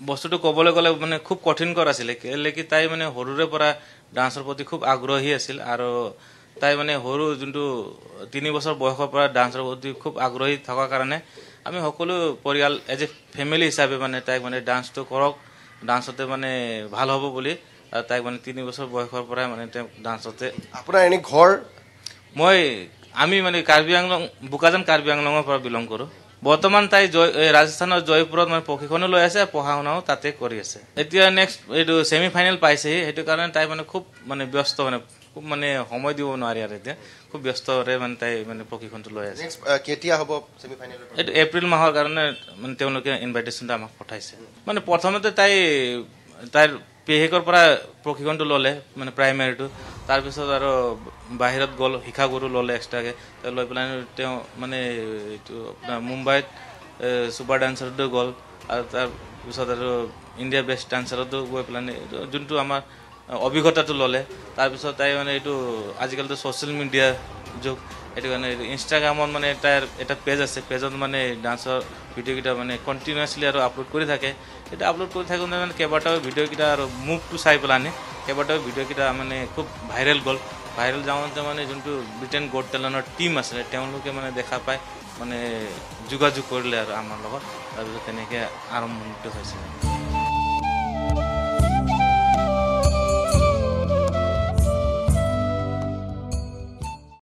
বস্তুটো ক'বলৈ গ'লে মানে খুব কঠিনকৰ আছিলে কেলে কি তাই মানে সৰুৰে পৰা ডান্সৰ প্ৰতি খুব আগ্ৰহী আছিল আৰু তাই মানে সৰু যোনটো 3 বছৰ বয়সৰ পৰা ডান্সৰ প্ৰতি খুব আগ্ৰহী থকাৰ কাৰণে আমি সকলো পৰিয়াল এজ এ ফেমিলি হিচাপে মানে তাইক মানে ডান্সটো কৰক ডান্সতে মানে ভাল হ'ব বুলি তাইক মানে 3 বছৰ বয়সৰ পৰাই মানে ডান্সতে আপোনাৰ এনে ঘৰ আমি মানে কাৰ্বি আংলং বোকাজান কাৰ্বি আংলঙৰ পৰা বিলং কৰোঁ বৰ্তমান তাই ৰাজস্থানৰ জয়পুৰত মানে প্ৰশিক্ষণো লৈ আছে পঢ়া শুনাও তাতে কৰি আছে এতিয়া নেক্সট এইটো ছেমি ফাইনেল পাইছেহি সেইটো কাৰণে তাই মানে খুব মানে ব্যস্ত মানে খুব মানে সময় দিব নোৱাৰি আৰু এতিয়া খুব ব্যস্তৰে মানে তাই মানে প্ৰশিক্ষণটো লৈ আছে কেতিয়া হ'ব ছেমি ফাইনেলৰ এইটো এপ্ৰিল মাহৰ কাৰণে মানে তেওঁলোকে ইনভাইটেশ্যনটো আমাক পঠাইছে মানে প্ৰথমতে তাইৰ পেহিকৰ পৰা প্ৰশিক্ষণটো ল'লে মানে প্ৰাইমেৰীটো তাৰপিছত আৰু বাহিৰত গ'ল শিক্ষাগুৰু ল'লে এক্সট্ৰাকৈ লৈ পেলাই তেওঁ মানে এইটো আপোনাৰ মুম্বাইত ছুপাৰ ডান্সাৰতো গ'ল আৰু তাৰপিছত আৰু ইণ্ডিয়া বেষ্ট ডান্সাৰতো গৈ পেলাই যোনটো আমাৰ অভিজ্ঞতাটো ল'লে তাৰপিছত তাই মানে এইটো আজিকালিতো ছ'চিয়েল মিডিয়া যুগ সেইটো কাৰণে ইনষ্টাগ্ৰামত মানে তাইৰ এটা পেজ আছে পেজত মানে ডান্সৰ ভিডিঅ'কেইটা মানে কণ্টিনিউৱাছলি আৰু আপলোড কৰি থাকে এটা আপলোড কৰি থাকোঁতে মানে কেইবাটাও ভিডিঅ'কেইটা আৰু মুভটো চাই পেলাই কেইবাটাও ভিডিঅ'কেইটা মানে খুব ভাইৰেল গ'ল ভাইৰেল যাওঁতে মানে যোনটো ব্ৰিটেইন গট টেলেণ্টৰ টীম আছিলে তেওঁলোকে মানে দেখা পাই মানে যোগাযোগ কৰিলে আৰু আমাৰ লগত তাৰপিছত তেনেকৈ আৰম্ভণিটো হৈছিলে